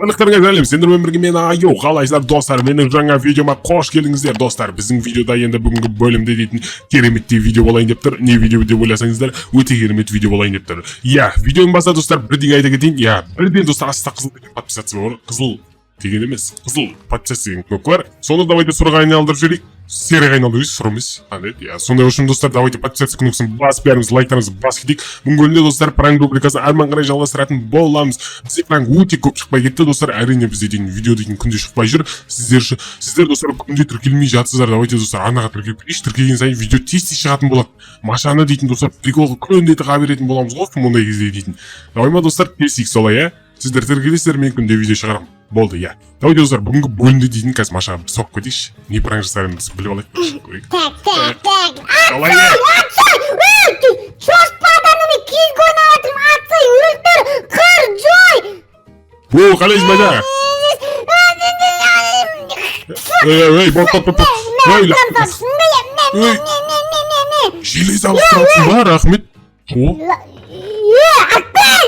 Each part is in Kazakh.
Барлықтарыңа сәлем, сендермен бірге мен Айо. Қалайсыздар достар, менің жаңа видеома қош келдіңіздер достар. Біздің видеода енді бүгінгі бөлімде дейтін кереметтей видео болайын деп тұр. Не видео деп ойласаңыздар, өте керемет видео болайын деп тұр. Иә, видеоның басында достар бірдеңе айта кетейін. Иә, бірден достар астта қызыл деген подписаться бар. Қызыл деген емес, қызыл подписаться деген кнопка бар. Соны давайте сұрға айналдырып жіберейік. Серия айналдырып сұры емес. Иә, сондай үшін достар, давайте подписаться кнопкасын басып бәріміз лайктарымызды басып кетейік. Бүгінгі бөлімде достар пранк рубрикасын әрмен қарай жалғастыратын боламыз. Бізде пранк өте көп шықпай кетті достар. Әрине бізде деген видео деген күнде шықпай жүр. Сіздер достар күнде тіркелмей жатсыздар. Давайте достар арнаға тіркеліп кетейікші. Тіркелген сайын видео тез шығатын болады. Машаны дейтін достар приколға күнде тыға беретін боламыз ғой, мұндай кезде дейтін. Давай ма достар, тез солай, сіздер тіркелесіздер, мен күнде видео шығарамын. Болды, иә. Давайте достар, бүгінгі бөлімде дейтін қазір Машаға біз соғып кетейікші. Не пранк жасарымыз біліп алайық. Так. Солай, Чё с паданами кизг ойнаватырмын, атсай, өлтір, қыр, жой! О, қалайсыз бәжа? Желез алып тұрасың ба, рахмет. Аттай!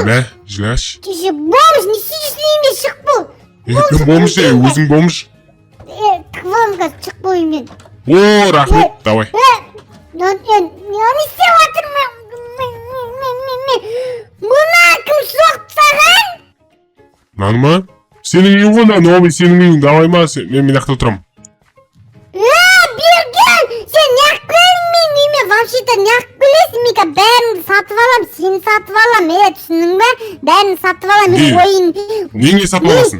Бә, жылаш. Бомж, не сидишь с ними, шық бұл! Кім бомж, өзің бомж? Квамға шық бұл мен. О, рахмет, давай. Не істеп жатырмын? Мұна кім соқты саған? Наныма? Сенің үйің ғой, новый сенің үйің, давай ма, мен ақтау тұрам. Берген! Сен неғып білесің мен үйме? Вообще-то неғып білесің мека? Бәрін сатып алам, сені сатып алам, түсінің бә? Бәрін сатып алам, мен ойын. Неңе сатып аласың?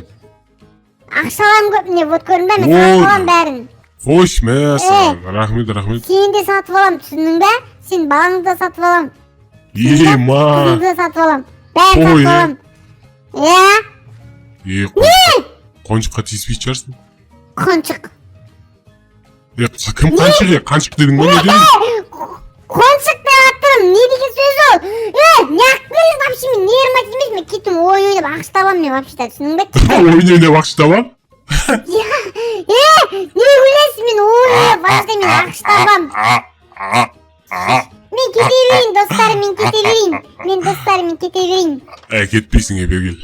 Ақшалам көп, не, вот көрін бә, мен сатып алам бәрін. Қош, мәсі, рахмет. Сені де сатып алам, түсінің бә? Сен балаңды да сатып алам. Ма. Қызыңды да сатып алам. Бәрін сатып алам. Қоншыққа тиіспей шығарсың? Қоншық. Кім қаншық дедің ма, не дедің? Қоншық деп аттырым, не деген сөз ол? Неғып білесің, вообще мен нервматив емес, мен кеттім ойын ойнап ақш табам мен вообще-то, түсінің бе? Ойын ойнап ақш табам? Не ойлайсың, мен ойын ойнап вообще-то мен ақш табам. Мен кете берейін, достарым, мен кете берейін. Кетпейсің, бергел.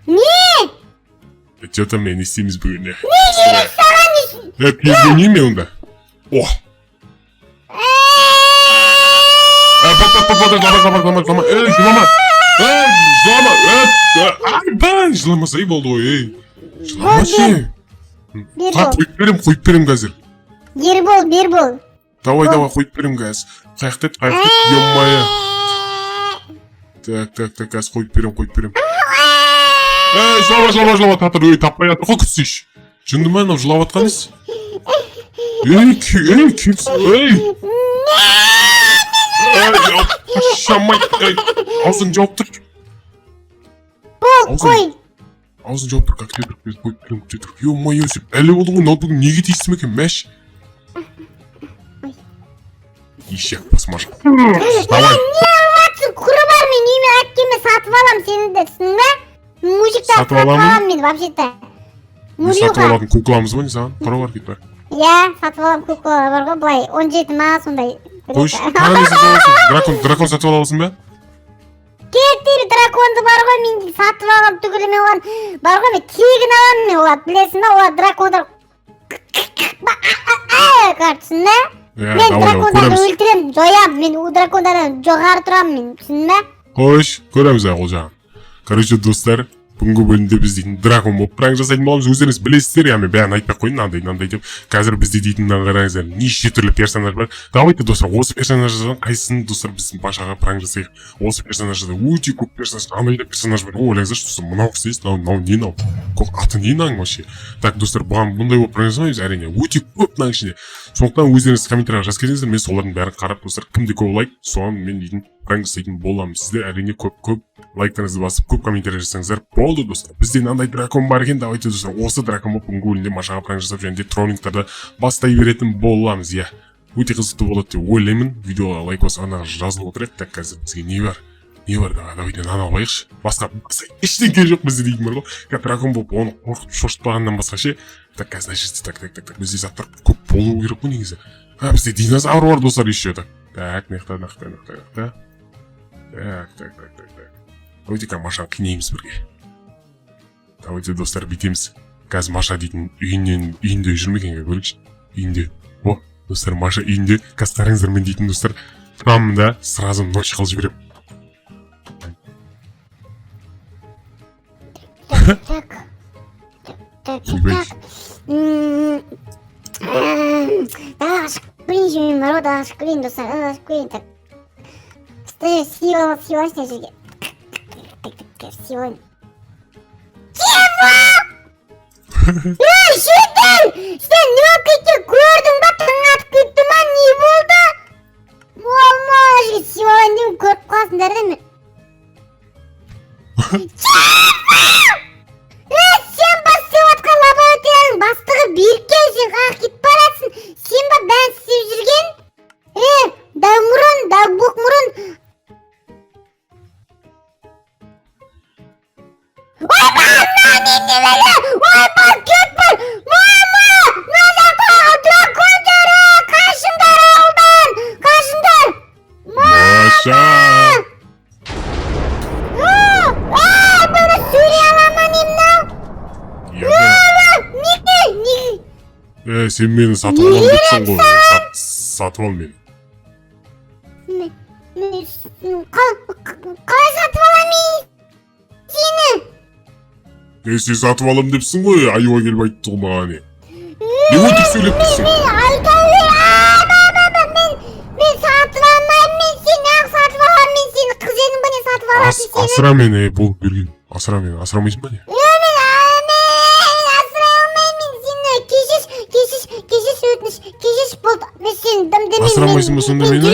Не? Че-то мен істейміз бүгін, Не керек саған ешін? Пизгенейін мен онда. О! Жыламаса болды ғой, Жыламашы. Қойып берем қазір. Бербол. Давай, қойып берем қазір. Қаяқтет, ё-майы. Так, қазір қойып берем. Жылама, татыр, таппай жатыр, қой күтсейші. Жынды ма, нау жылап атқан ес? Кемсің, Шамай, аузың жауып тұр. Бол, қой. Аузың жауып тұр, как тетір. Ё-майы, сен әлі болдың ғой, ноутбугың неге тиісті ме екен, мәш? Ешек басмаш. Давай. Не алатсың, құры бар мен үйме әткеме сатып алам сені де, түсінің бе? Мужикті сатып алам мен, вообще-то. Сатып алатын кукламыз ба, не саған? Құра бар кет бар. Сатып алам куклалар бар ғой, былай, 17 ма, сондай. Қойш, қаны сатып аласың? Дракон сатып аласың ба? Кеттері драконды бар ғой, мен сатып алам түгілі мен олан. Бар ғой, мен тегін алам мен олар, білесің ба, олар дракондар. Түсін бе? Мен дракондарды өлтірем, жоям, мен дракондардан жоғары тұрам мен, түсін бе? Қойш, көреміз ол жағын. Короче, достар, бүгінгі бөлімде біз дейтін дракон болып пранк жасайтын боламыз. Өздеріңіз білесіздер, мен бәрін айтпай қойын, нандай деп. Қазір бізде дейтін қараңыздар, неше түрлі персонаж бар. Давайте, достар, осы персонаждан қайсысын, достар, біздің Пашаға пранк жасайық. Осы персонажда өте көп персонаж, андай персонаж бар. Ойлаңыздаршы, достар, мынау қысыз, не мынау? Аты не наң вообще? Так, достар, бұған бұндай болып пранк жасамаймыз, әрине, өте көп наң ішінде. Сондықтан өздеріңіз комментарияға жазып кетіңіздер, мен солардың бәрін қарап, достар, кімде көп лайк, соған мен дейтін пранк жасайтын боламын. Сіздер әрине көп лайктарыңызды басып, көп комментария жасаңыздар. Болды, достар. Бізде мынандай дракон бар екен, давайте, достар, осы дракон болып бүгінгі бөлімде Машаға пранк жасап және де троллингтарды бастай беретін боламыз, иә. Өте қызықты болады деп ойлаймын. Видеоға лайк басып, ана жазылып отырайық. Так, қазір бізге не бар? Давайте нан алайықшы. Басқа ештеңе жоқ бізде дейтін бар ғой. Дракон болып оны қорқытып шошытпағаннан басқа ше. Так, қазір так. Бізде заттар көп болу керек қой негізі. Бізде динозавр бар, достар, еще так. Так, нақта. Так. Давайте-ка Машаны қинаймыз бірге. Давайте достар бүйтеміз. Қазір Маша дейтін үйінде жүр ме екен көрейікші. Үйінде. О, достар, Маша үйінде. Қазір қараңыздар, мен дейтін достар. Тұрамын да сразу ночь қылып жіберем. Так. Ашық көрейін жемеймін бар ғой, ашық көрейін достар, ашық көрейін. Так. Сыйласына жерге. Сыйлайын. Шүйден! Сен не болып кетті? Көрдің ба? Таң атып кетті ма? Не болды? Мама, сыйлайын деймін, көріп қаласыңдар да мен. Сен ба сыйлатқан лабораторияның бастығы Беркен, сен қақ кетіп барасың. Сен ба бән істеп жүрген? Дәумұрын. Ойбай, көт бар! Мама! Мынада дракондар! Қашыңдар ауылдан! Қашыңдар! Маша! Бұны сөйлей аламын емнау? Не? Сен мені сатып алам депсің ғой. Сатып ал мені. Қалай сатып аламын сені? Сен сатып алам депсің ғой. Айуа келіп айтты ғой маған не. Не өтіп сөйлеп тұрсың? Мен сатып алмаймын, мен сені ақ сатып аламын, мен сені қыз едім ба не сатып аласың сені? Асыра мені, бұл берген. Асыра мені, асырамайсың ба не? Мен асырай алмаймын сені. Кешіш өтініш, кешіш болды. Мен сені дымдымын. Асырамайсың ба сонда мені?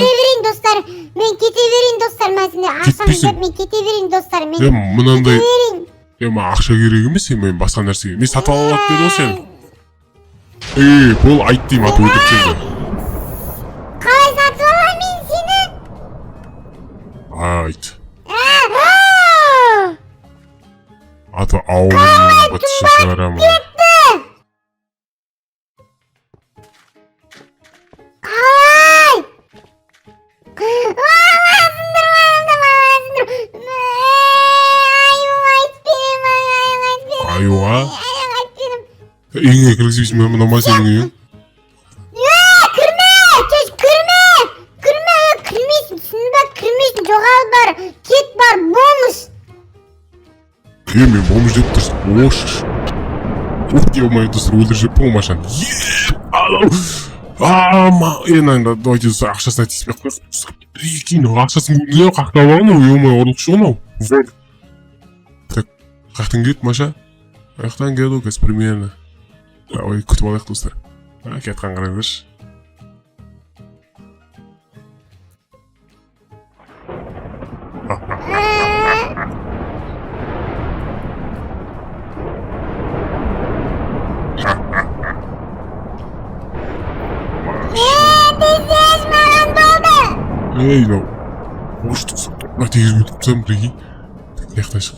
Мен кете берейін достар, мен сені ақшаны деп мен кете берейін достар. Мынандай... Ма ақша керек емес, мен басқа нәрсеге. Мен сатып алып деді ғой сен. Бұл айт деймін, аты өтірсен де. Қалай сатып аламын сені? Айт. Аты ауылының бытышы шығарамын. Қалай? Айуа? Үйіңе кіргізбейсің бе мына ма сенің үйің? Кірмейсің, түсінбе, кірмейсің, жоғал бар, кет бар, бомж. Мен бомж деп тұрсың, ош. Ой, достар, өлдіржеп бұл машаны. Давайте достар, ақшасына тиіспей қойық. Прикинь, ақшасын не қақтап алған, ой, орлықшы онау. Так, қақтан кет, Маша? Аяқтан келу, қазір примерно. Ой, күтіп алайық, достар. Кетқан қараңдаршы. No. Boş tutsun. Toprak teyze götürsem burayı. Yaklaşık.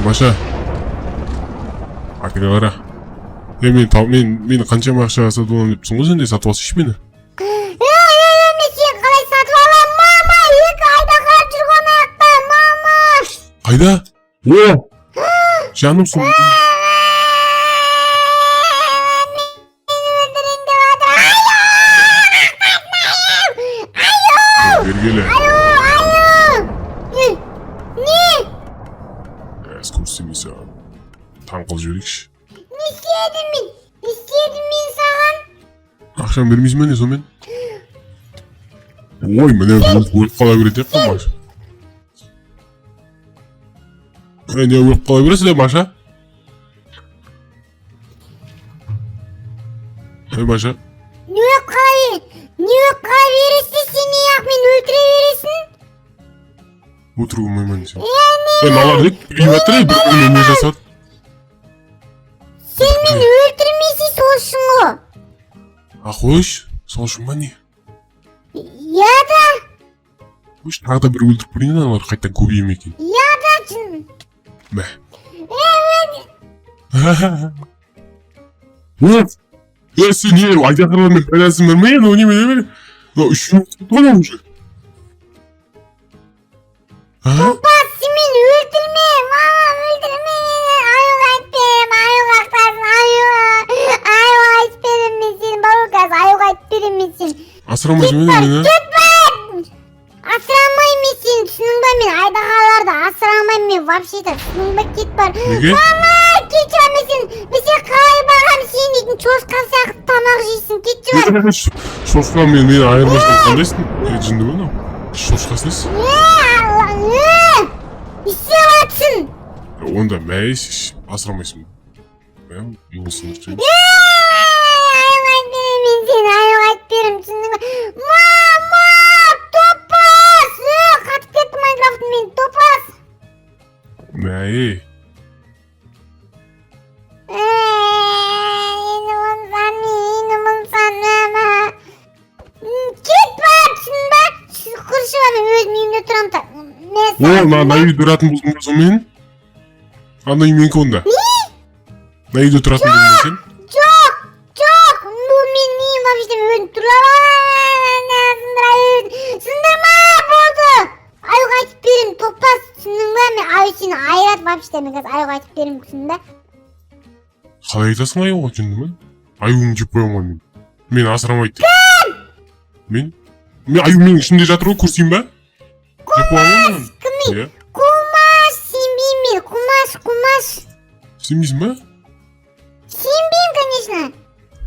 Maşa. Akıllı ara. Meni qancha ақша сатып аламын депсің ғой сен де сатып алшы мені. Мен сені қалай сатып аламын, мама? 2 айда қарап жүрген аяқта, мама. Қайда? О! Жанымсың. Бергелі. Не? Көрсемей саған. Таң қыл жіберейікші. Не істедім мен саған? Ақшам бермейсің бе не сонымен? Ой, міне өліп қала береді екен Маша. Не өліп қала бересің де Маша? Маша? Не өліп қала бересің сен неғып мен өлтіре бересің? Отыру мұймын сен. Налар дек, үймәттірей бір не жасады? Сен мені өлтірмейсің сол үшін ғой. Қойш, сол үшін ба не? Яда. Қойш, тағы да бір өлтіріп көрейін аналар қайттан көбейем екен. Яда жын. Бә. Сен не, айдақырлармен пәләсін бермейін, о неме демелі? Үшін тұтпана уже. Опа, сен мені өлтірме, мама, өлтірме мені. асырамайсың ба мені? Асырамаймын сені, түсінің ба? Мен айдағаларды асырамаймын мен вообще-то, түсінің ба? Кет бар. Неге? Мама, кетші сен, бізде қалай бағам сен дейтін чошқа сияқты тамақ жейсің, кетші бар. Шошқа мен айырмашылық қандайсың? Жынды ма мынау? Шошқасыз? Істеп атсың. Онда мәйс асырамайсың. Үйіңсің жүрсің. Айлайт берем, түсінің ба? Мама, топас! Қатып кетті Майнкрафтын мен, топас! Мәй. Енді ұмылсан, кет бар, түсін ба? Құршы ба, мен өзім үйімде тұрам та. Ана үйде тұратын болдың ба сонымен? Ана үй менікі онда. Не? Ана үйде тұратын болдың ба сен? Жоқ, бұл менің үйім вообще өзім тұрам. Сындырма болды. Аюға айтып берем, топас, түсінің ба? Мен аю сені айырат вообще, мен қазір аюға айтып берем, түсін ба? Қалай айтасың аюға жынды ма? Аюын жеп қоямын ғой мен. Мен асырамайды деп. Мен аю менің ішінде жатыр ғой, көрсейін ба? Жеп қоямын ғой. Кім? Кумаш, сенбеймін, Кумаш. Сенбейсің ба? Сенбеймін, конечно.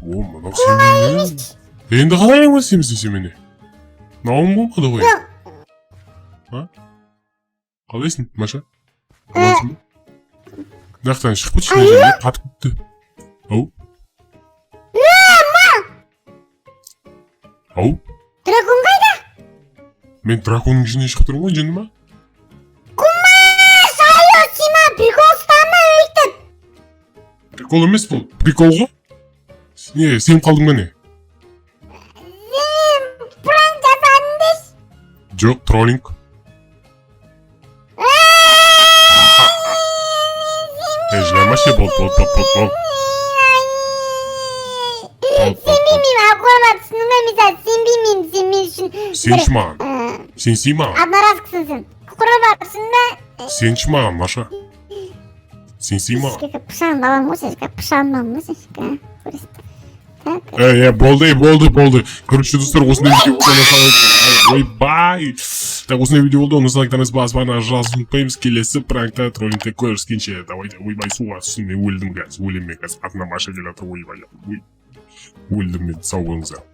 Мынау сенбеймін. Енді қалай аңға сенбесе сен мені? Науым болмады ғой. Жоқ. Қалайсың, Маша? Қалайсың ба? Нақтан шығып кетші, жерге қатып кетті. Ау? Ау? Дракон қайда? Мен драконның ішінен шығып тұрмын ғой, жынды ма? Кумаш, айо, сен прикол ұстама өйтіп. Прикол емес бұл, прикол ғой. Не, сен қалдың ба не? Сен пранк жасадың деш? Жоқ, троллинг. Жыламашы, бол. Сенбеймін, ақуарма түсінің ба, mesela сенбеймін, сен мен үшін. Сенші маған. Сенсей маған. Одноразкісің сен. Ақуарма түсін ба? Сенші маған, Маша. Сенсей маған. Пышағын балам осы, пышағын балам осы. Болды. Короче, достар, осындай видео болды. Ойбай. Так, осындай видео болды. Оны лайктарыңыз баспана жазып ұмытпаймыз. Келесі пранкта троллингте көріскенше. Давайте, ойбай, суға түсін. Мен өлдім қазір. Өлем мен қазір. Атына Маша келеді. Ойбай. Өлдім мен. Сау болыңыздар.